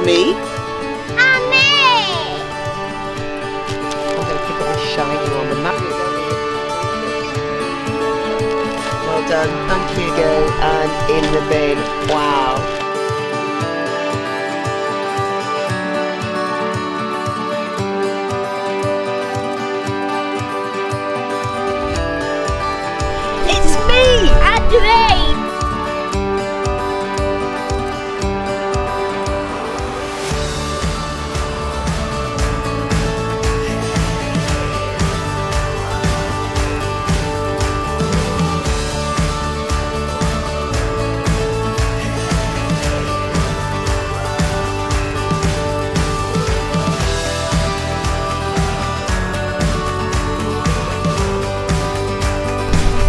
me? And me! I'm going to pick up this shiny one, the magnet. Well done. Thank you, go. And in the bin. Wow. It's me! Adelaide!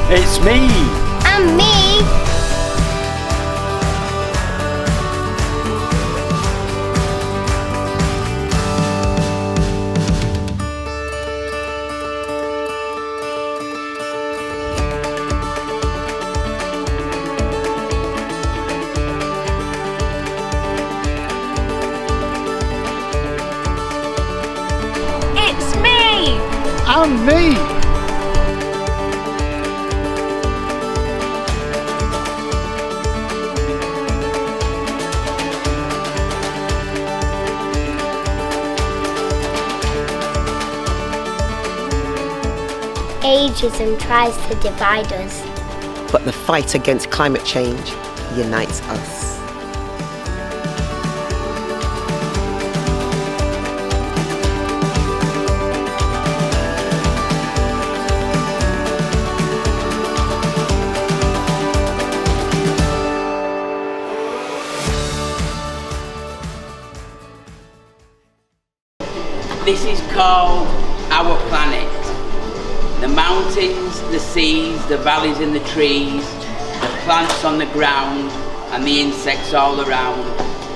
It's me! And me! It's me! And me! Ageism tries to divide us. But the fight against climate change unites us. This is called our planet. The mountains, the seas, the valleys and the trees, the plants on the ground and the insects all around,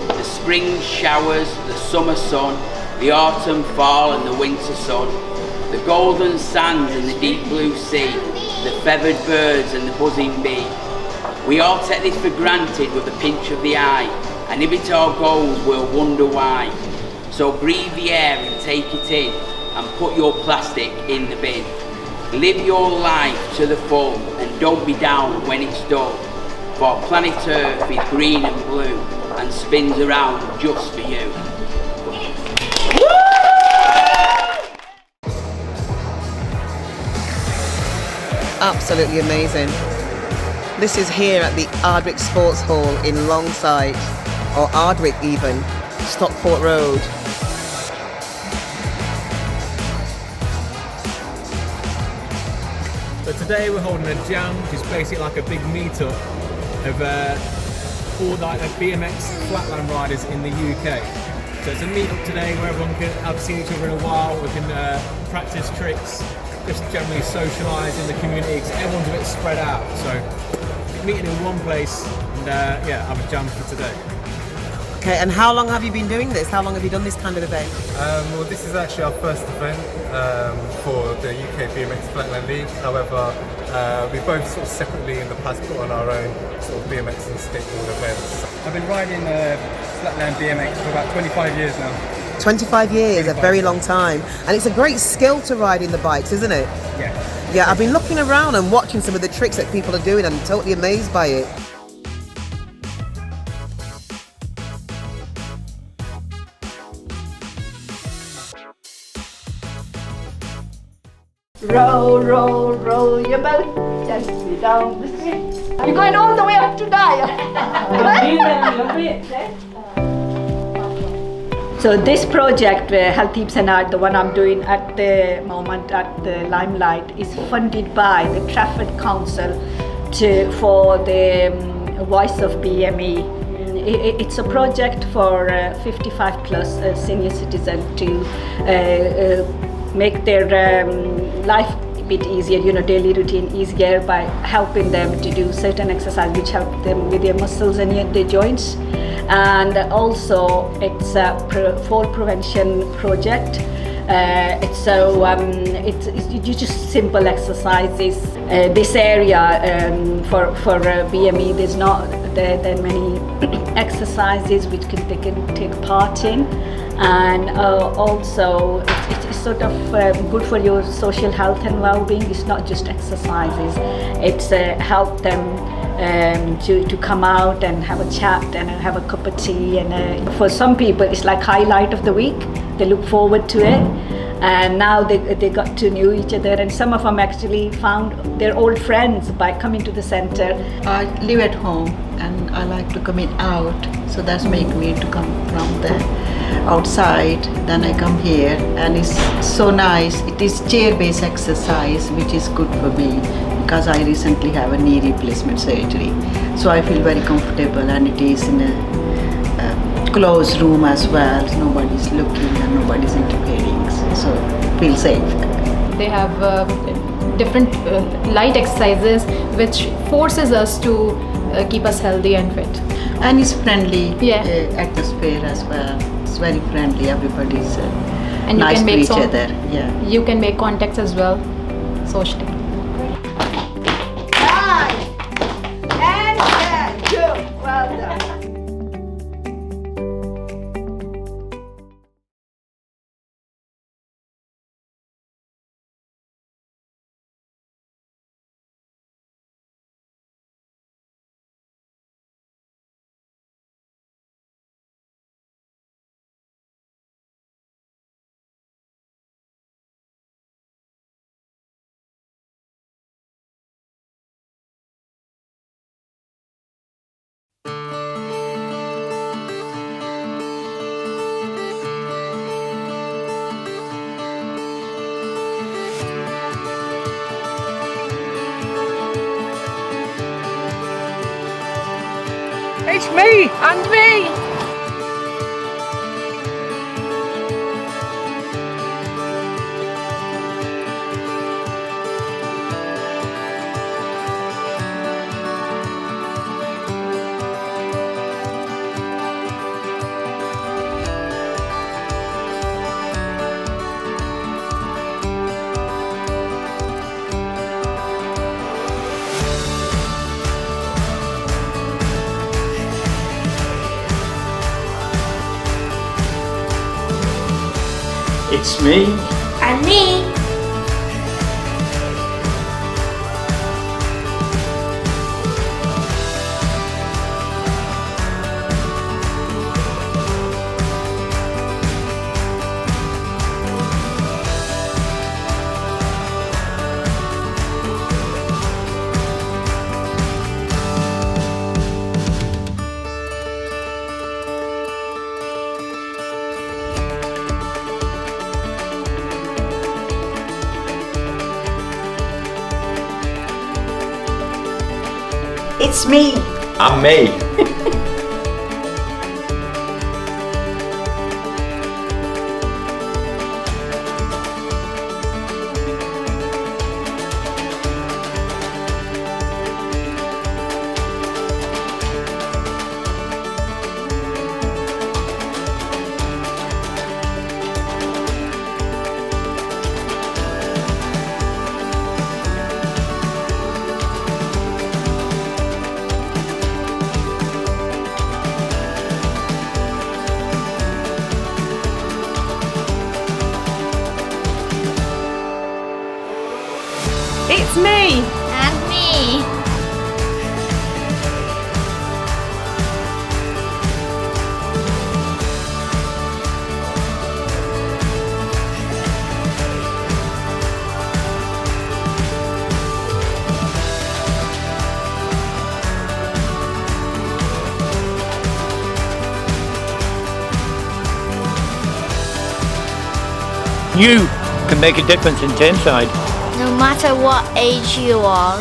the spring showers, the summer sun, the autumn fall and the winter sun, the golden sands and the deep blue sea, the feathered birds and the buzzing bee. We all take this for granted with a pinch of the eye, and if it all goes we'll wonder why. So breathe the air and take it in, and put your plastic in the bin. Live your life to the full and don't be down when it's done. For planet Earth is green and blue and spins around just for you. Absolutely amazing. This is here at the Ardwick Sports Hall in Longside, or Ardwick even, Stockport Road. So today we're holding a jam, which is basically like a big meet-up of all like the BMX flatland riders in the UK. So it's a meet-up today where everyone can have seen each other in a while. We can practice tricks, just generally socialise in the community because everyone's a bit spread out. So meeting in one place and yeah, have a jam for today. Okay, and how long have you been doing this? How long have you done this kind of event? Well, this is actually our first event for the UK BMX Flatland League. However, we both sort of separately in the past put on our own sort of BMX and skateboard events. I've been riding Flatland BMX for about 25 years now. 25 years, a very long time. And it's a great skill to riding the bikes, isn't it? Yeah. Yeah, I've been looking around and watching some of the tricks that people are doing and I'm totally amazed by it. Roll, roll, roll your boat gently down the street. You're going all the way up to Dyer. So this project, Health Tips and Art, the one I'm doing at the moment at the Limelight, is funded by the Trafford Council for the Voice of BME. It's a project for 55 plus senior citizens to make their life a bit easier, daily routine easier by helping them to do certain exercise which help them with their muscles and their joints. And also it's a fall prevention project It's just simple exercises. This area for BME, there's not that many exercises which they can take part in, and also it's sort of good for your social health and well-being. It's not just exercises. It's help them to come out and have a chat and have a cup of tea, and for some people it's like highlight of the week. They look forward to it, and now they got to know each other, and some of them actually found their old friends by coming to the center. I live at home and I like to come in out, so that's make me to come from the outside, then I come here, and it's so nice. It is chair-based exercise which is good for me because I recently have a knee replacement surgery, so I feel very comfortable, and it is in a closed room as well. Nobody's looking and nobody's interfering, so feel safe. They have different light exercises which forces us to keep us healthy and fit. And it's friendly Yeah. atmosphere as well. It's very friendly. Everybody's And you nice can to make each some- other. Yeah. You can make contacts as well socially. Nice! And good. Well done. It's me! And me! It's me. And me. It's me. I'm me. It's me! And me. You can make a difference in Tameside. No matter what age you are.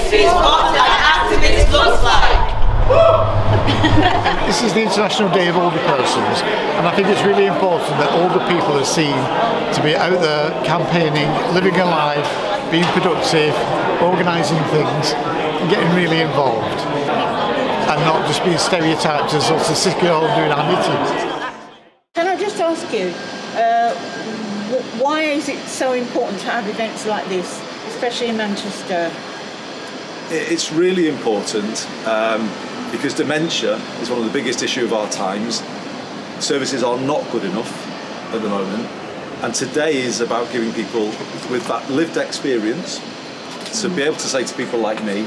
This is what an activist looks like. This is the International Day of Older Persons, and I think it's really important that older people are seen to be out there campaigning, living a life, being productive, organising things, and getting really involved, and not just being stereotyped as sort of sick girl doing our knitting. Can I just ask you, why is it so important to have events like this, especially in Manchester? It's really important because dementia is one of the biggest issues of our times. Services are not good enough at the moment, and today is about giving people with that lived experience to be able to say to people like me,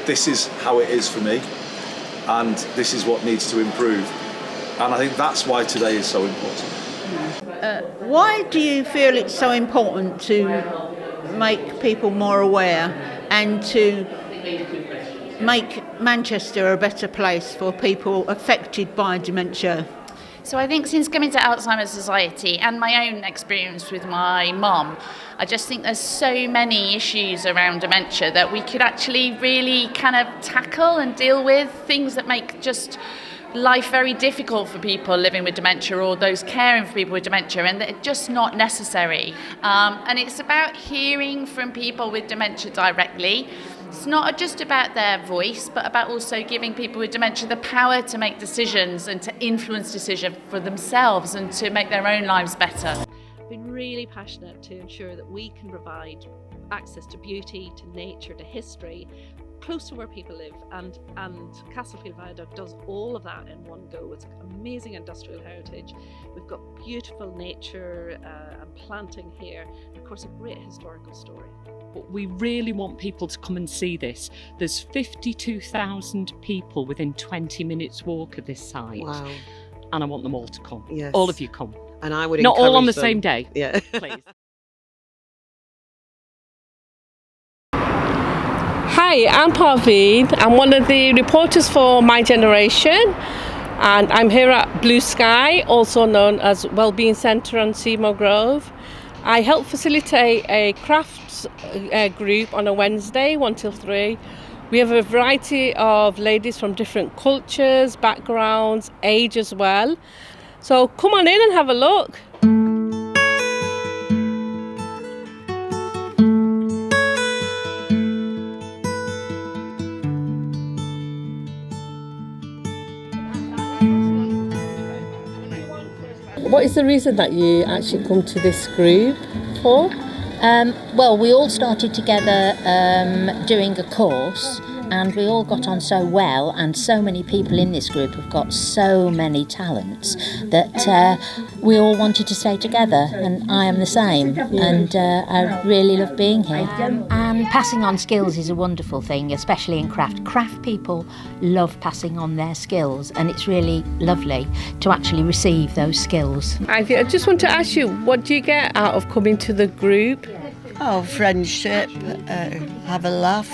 this is how it is for me, and this is what needs to improve. And I think that's why today is so important. Why do you feel it's so important to make people more aware and to make Manchester a better place for people affected by dementia? So I think since coming to Alzheimer's Society and my own experience with my mum, I just think there's so many issues around dementia that we could actually really kind of tackle and deal with, things that make just life very difficult for people living with dementia or those caring for people with dementia, and they're just not necessary. And it's about hearing from people with dementia directly. It's not just about their voice, but about also giving people with dementia the power to make decisions and to influence decisions for themselves and to make their own lives better. I've been really passionate to ensure that we can provide access to beauty, to nature, to history, close to where people live, and Castlefield Viaduct does all of that in one go. It's amazing industrial heritage. We've got beautiful nature and planting here, and of course a great historical story. But we really want people to come and see this. There's 52,000 people within 20 minutes walk of this site. Wow. And I want them all to come. Yes. All of you come. And I would not all on the them. same day. Yeah. Please. Hi, I'm Parveen. I'm one of the reporters for My Generation, and I'm here at Blue Sky, also known as Wellbeing Centre on Seymour Grove. I help facilitate a crafts group on a Wednesday, 1 till 3. We have a variety of ladies from different cultures, backgrounds, age as well. So come on in and have a look. What is the reason that you actually come to this group for? Well, we all started together doing a course, and we all got on so well, and so many people in this group have got so many talents that we all wanted to stay together, and I am the same, and I really love being here. And passing on skills is a wonderful thing, especially in craft. Craft people love passing on their skills, and it's really lovely to actually receive those skills. I just want to ask you, what do you get out of coming to the group? Oh, friendship, have a laugh,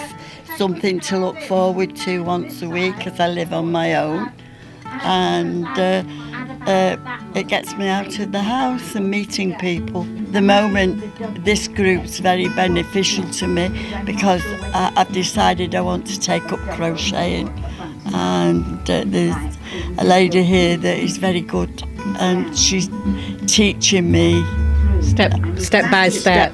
something to look forward to once a week as I live on my own, and it gets me out of the house and meeting people. The moment this group's very beneficial to me because I've decided I want to take up crocheting, and there's a lady here that is very good, and she's teaching me step by step.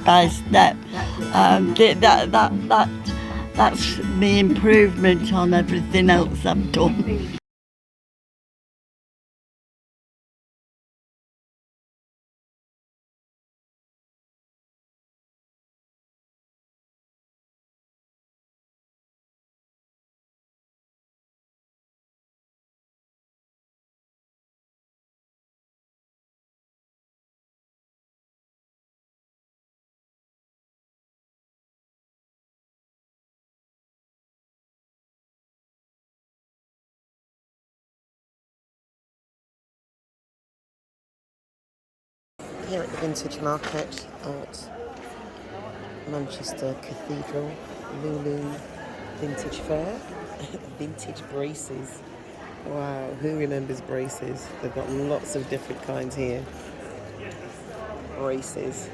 That's the improvement on everything else I've done. Here at the Vintage Market at Manchester Cathedral, Lulu Vintage Fair. Vintage braces. Wow, who remembers braces? They've got lots of different kinds here. Braces.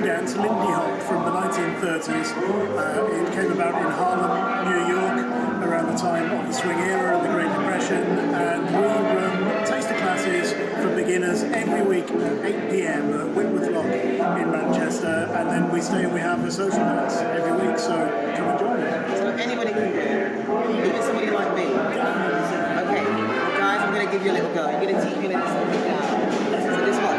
dance, Lindy Hop, from the 1930s. It came about in Harlem, New York, around the time of the swing era and the Great Depression, and we run taster classes for beginners every week at 8 p.m. at Whitworth Lock in Manchester, and then we stay and we have a social dance every week, so come and join us. So anybody can do it, even somebody like me. Okay, well guys, I'm going to give you a little go. You're going to teach me a little something now. So this one.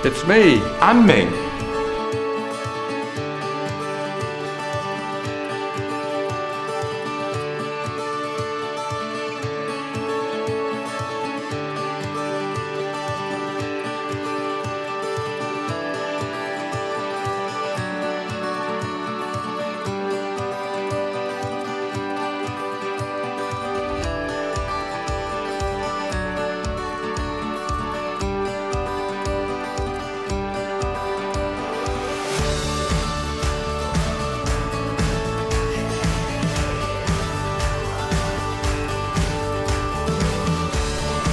It's me, I'm Ming.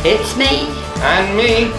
It's me. And me.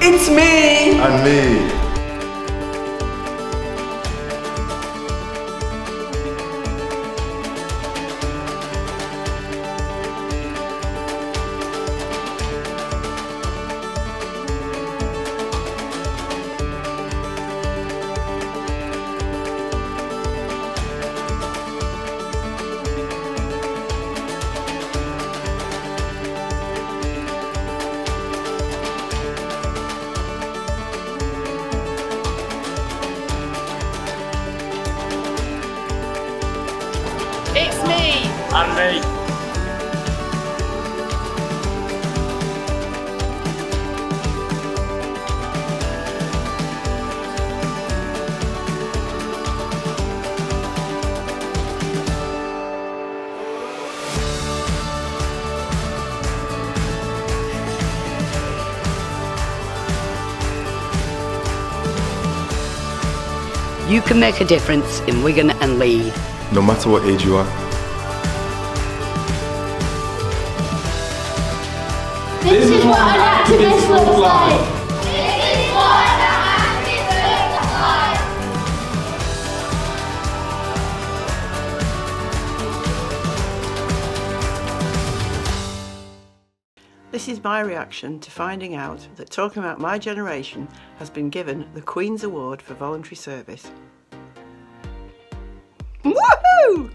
It's me! And me. It's me. And me. You can make a difference in Wigan and Leeds. No matter what age you are. This is what an activist looks like. This is what an activist looks like. This is my reaction to finding out that Talking About My Generation has been given the Queen's Award for Voluntary Service. Woohoo!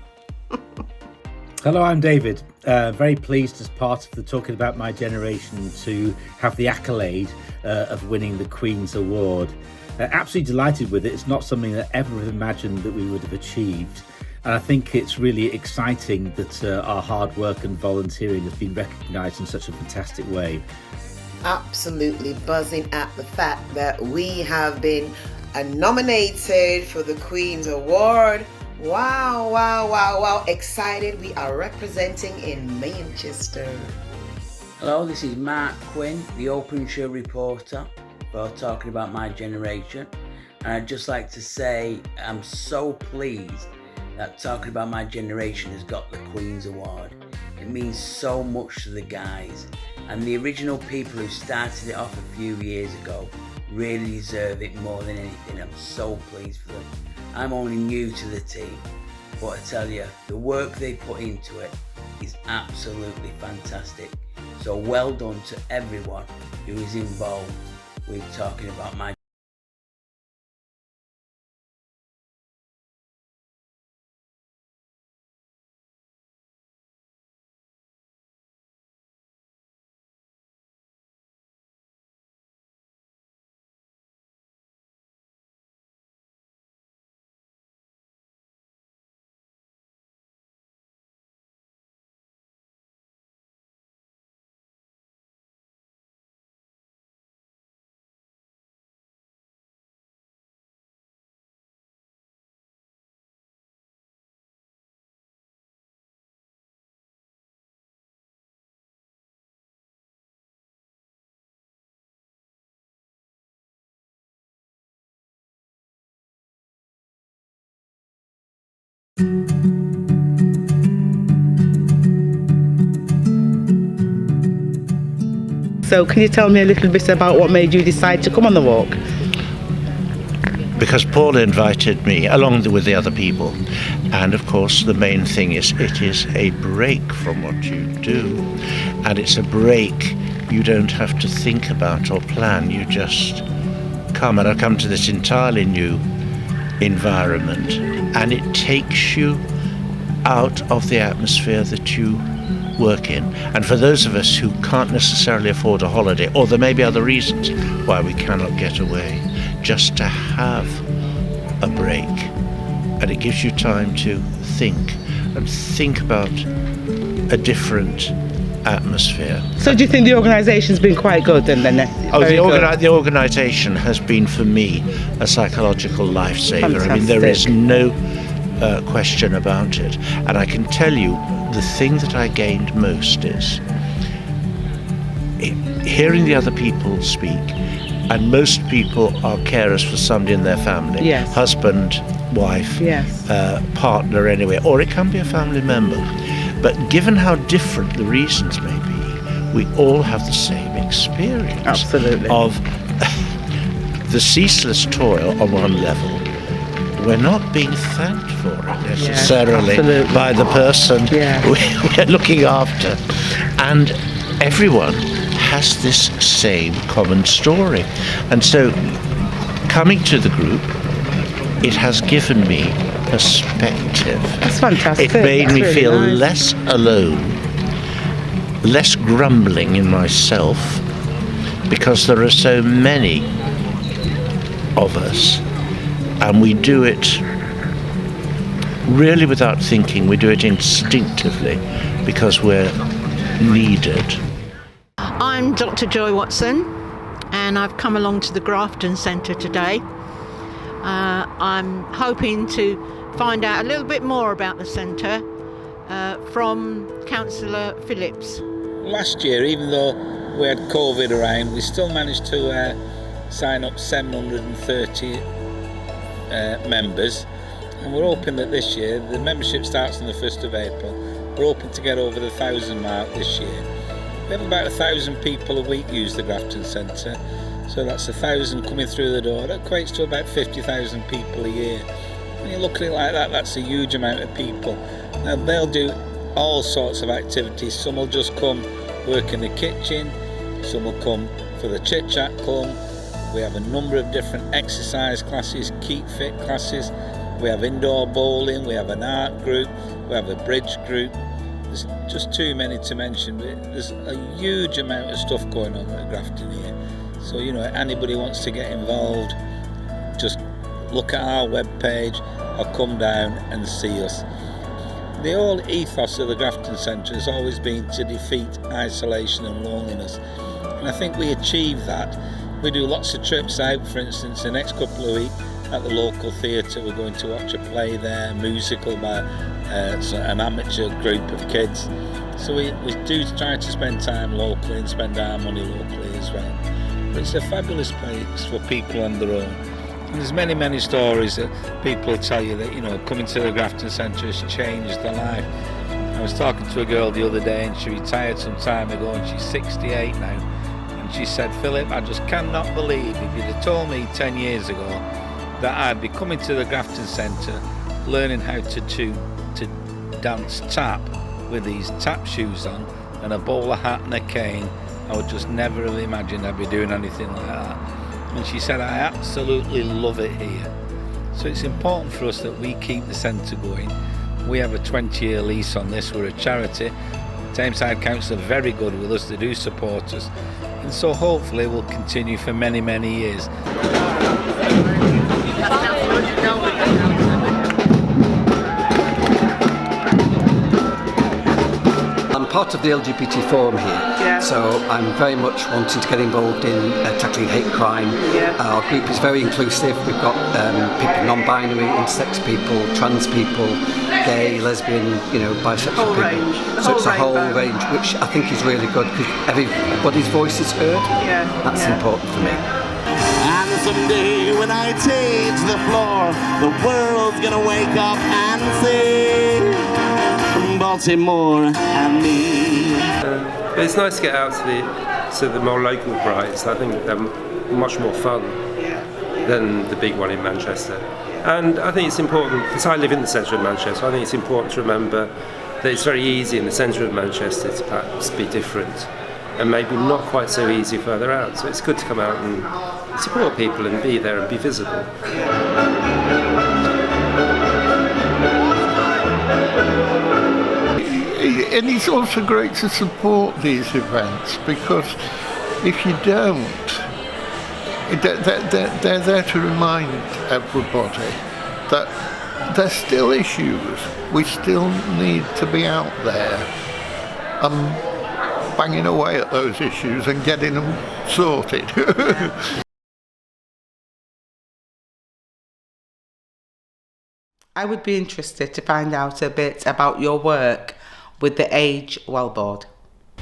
Hello, I'm David. Very pleased as part of the Talking About My Generation to have the accolade of winning the Queen's Award. Absolutely delighted with it. It's not something that I ever imagined that we would have achieved. And I think it's really exciting that our hard work and volunteering has been recognised in such a fantastic way. Absolutely buzzing at the fact that we have been nominated for the Queen's Award. Wow, wow, wow, wow. Excited. We are representing in Manchester. Hello, this is Mark Quinn, the Open Show reporter for Talking About My Generation. And I'd just like to say I'm so pleased that Talking About My Generation has got the Queen's Award. It means so much to the guys. And the original people who started it off a few years ago really deserve it more than anything. I'm so pleased for them. I'm only new to the team, but I tell you, the work they put into it is absolutely fantastic. So well done to everyone who is involved with talking about my So can you tell me a little bit about what made you decide to come on the walk? Because Paul invited me along with the other people, and of course the main thing is it is a break from what you do, and it's a break you don't have to think about or plan, you just come, and I come to this entirely new environment, and it takes you out of the atmosphere that you work in. And for those of us who can't necessarily afford a holiday, or there may be other reasons why we cannot get away, just to have a break, and it gives you time to think about a different atmosphere. So do you think the organisation's been quite good then? The organisation has been for me a psychological lifesaver. Fantastic. I mean, there is no question about it, and I can tell you the thing that I gained most is hearing the other people speak, and most people are carers for somebody in their family, yes. Husband, wife, yes. Partner anyway, or it can be a family member. But given how different the reasons may be, we all have the same experience. Absolutely. Of the ceaseless toil on one level. We're not being thanked for it necessarily by the person we're looking after. And everyone has this same common story. And so coming to the group, it has given me perspective. That's fantastic. It made me really feel nice. less alone, less grumbling in myself, because there are so many of us, and we do it really without thinking. We do it instinctively because we're needed. I'm Dr. Joy Watson, and I've come along to the Grafton Centre today. I'm hoping to find out a little bit more about the centre from Councillor Phillips. Last year, even though we had COVID around, we still managed to sign up 730 members, and we're hoping that this year, the membership starts on the 1st of April, we're hoping to get over the 1,000 mark this year. We have about 1,000 people a week use the Grafton Centre, so that's 1,000 coming through the door. That equates to about 50,000 people a year. When you look at it like that, that's a huge amount of people. Now they'll do all sorts of activities. Some will just come work in the kitchen, some will come for the Chit Chat Club. We have a number of different exercise classes, keep fit classes. We have indoor bowling, we have an art group, we have a bridge group. There's just too many to mention, but there's a huge amount of stuff going on at Grafton here. So, you know, anybody wants to get involved, just look at our webpage or come down and see us. The whole ethos of the Grafton Centre has always been to defeat isolation and loneliness. And I think we achieve that. We do lots of trips out, for instance, the next couple of weeks at the local theatre. We're going to watch a play there, a musical by an amateur group of kids. So we do try to spend time locally and spend our money locally as well. But it's a fabulous place for people on their own. And there's many, many stories that people tell you that, you know, coming to the Grafton Centre has changed their life. I was talking to a girl the other day, and she retired some time ago, and she's 68 now. And she said, "Philip, I just cannot believe if you'd have told me 10 years ago that I'd be coming to the Grafton Centre, learning how to dance tap with these tap shoes on and a bowler hat and a cane, I would just never have imagined I'd be doing anything like that. And she said, I absolutely love it here. So it's important for us that we keep the centre going. We have a 20-year lease on this. We're a charity. Tameside Council are very good with us. They do support us. And so hopefully we'll continue for many, many years. I'm part of the LGBT Forum here, so I'm very much wanting to get involved in tackling hate crime. Our group is very inclusive. We've got people non-binary, intersex people, trans people, gay, lesbian, bisexual people. So it's a whole range, which I think is really good because everybody's voice is heard. That's important for me. And someday when I take the floor, the world's gonna wake up and see Baltimore and me. But it's nice to get out to the more local prides. I think they're much more fun than the big one in Manchester. And I think it's important, because I live in the centre of Manchester, I think it's important to remember that it's very easy in the centre of Manchester to perhaps be different, and maybe not quite so easy further out. So it's good to come out and support people and be there and be visible. And it's also great to support these events, because if you don't, they're there to remind everybody that there's still issues. We still need to be out there banging away at those issues and getting them sorted. I would be interested to find out a bit about your work with the Age Well Board.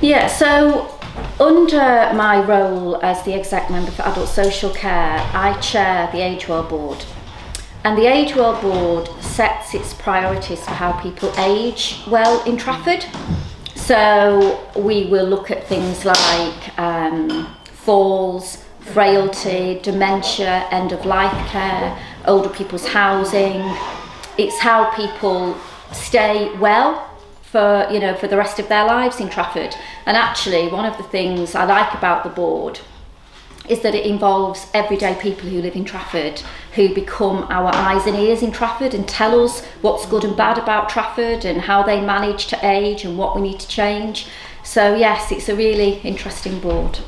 Yeah, so under my role as the exec member for adult social care, I chair the Age Well Board. And the Age Well Board sets its priorities for how people age well in Trafford. So we will look at things like falls, frailty, dementia, end of life care, older people's housing. It's how people stay well for the rest of their lives in Trafford. And actually, one of the things I like about the board is that it involves everyday people who live in Trafford, who become our eyes and ears in Trafford and tell us what's good and bad about Trafford and how they manage to age and what we need to change. So yes, it's a really interesting board.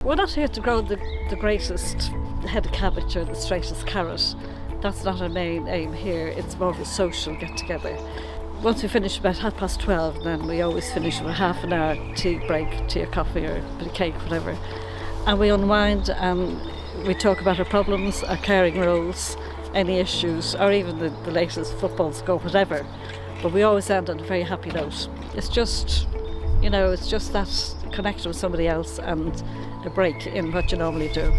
We're not here to grow the greatest head of cabbage or the straightest carrot. That's not our main aim here. It's more of a social get-together. Once we finish about 12:30, then we always finish with a half an hour tea break, tea or coffee or a bit of cake, whatever. And we unwind and we talk about our problems, our caring roles, any issues, or even the latest football score, whatever. But we always end on a very happy note. It's just, it's just that connection with somebody else and a break in what you normally do.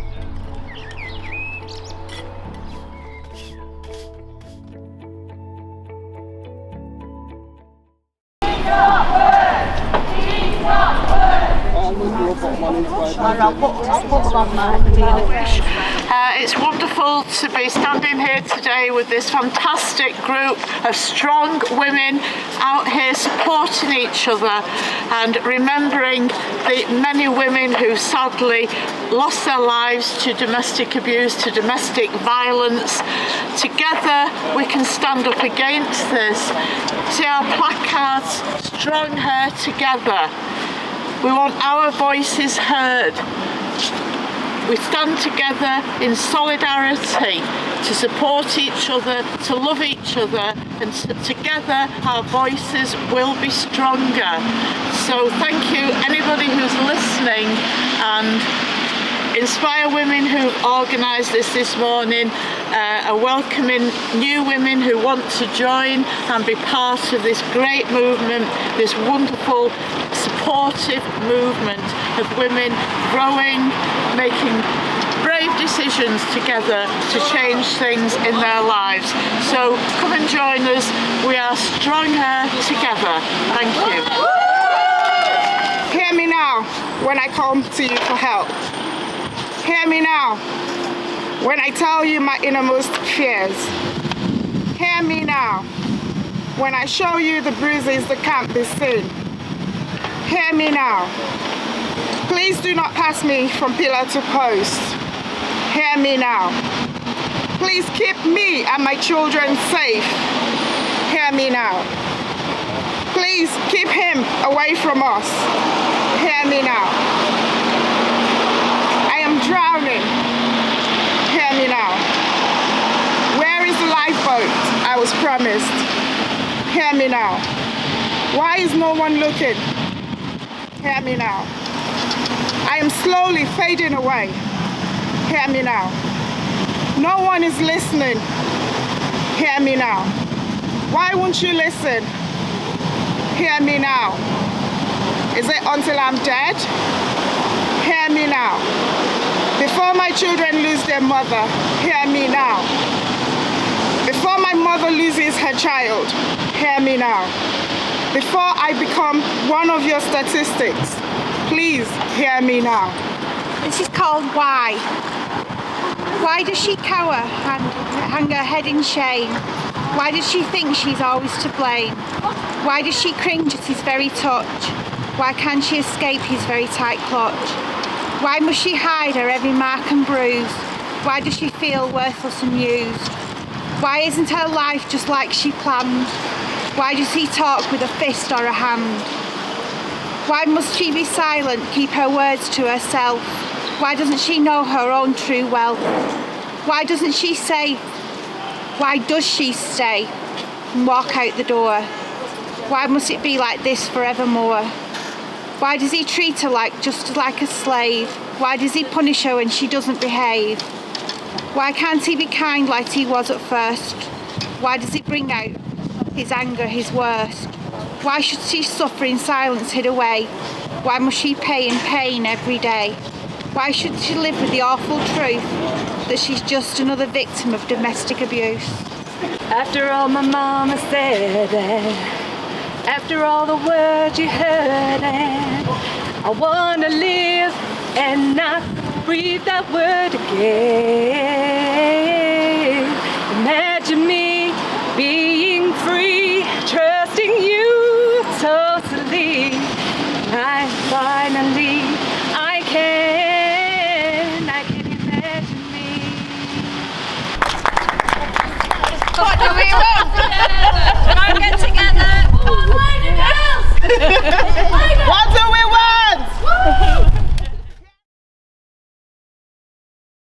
It's wonderful to be standing here today with this fantastic group of strong women out here supporting each other and remembering the many women who sadly lost their lives to domestic abuse, to domestic violence. Together we can stand up against this. See our placards, strong hair together. We want our voices heard. We stand together in solidarity to support each other, to love each other, and together our voices will be stronger. So thank you anybody who's listening, and Inspire Women who organised this morning are welcoming new women who want to join and be part of this great movement, this wonderful supportive movement of women growing, making brave decisions together to change things in their lives. So come and join us, we are stronger together. Thank you. Hear me now when I come to you for help. Hear me now when I tell you my innermost fears. Hear me now when I show you the bruises that can't be seen. Hear me now. Please do not pass me from pillar to post. Hear me now. Please keep me and my children safe. Hear me now. Please keep him away from us. Hear me now. Drowning. Hear me now. Where is the lifeboat I was promised? Hear me now. Why is no one looking? Hear me now. I am slowly fading away. Hear me now. No one is listening. Hear me now. Why won't you listen? Hear me now. Is it until I'm dead? Hear me now. Before my children lose their mother, hear me now. Before my mother loses her child, hear me now. Before I become one of your statistics, please hear me now. This is called Why. Why does she cower and hang her head in shame? Why does she think she's always to blame? Why does she cringe at his very touch? Why can't she escape his very tight clutch? Why must she hide her every mark and bruise? Why does she feel worthless and used? Why isn't her life just like she planned? Why does he talk with a fist or a hand? Why must she be silent, keep her words to herself? Why doesn't she know her own true wealth? Why doesn't she say, why does she stay and walk out the door? Why must it be like this forevermore? Why does he treat her just like a slave? Why does he punish her when she doesn't behave? Why can't he be kind like he was at first? Why does he bring out his anger, his worst? Why should she suffer in silence hid away? Why must she pay in pain every day? Why should she live with the awful truth that she's just another victim of domestic abuse? After all my mama said it, after all the words you heard it, I wanna live and not breathe that word again. Imagine me being free, trusting you totally. I can imagine me. What do we want? Come on, get together. What's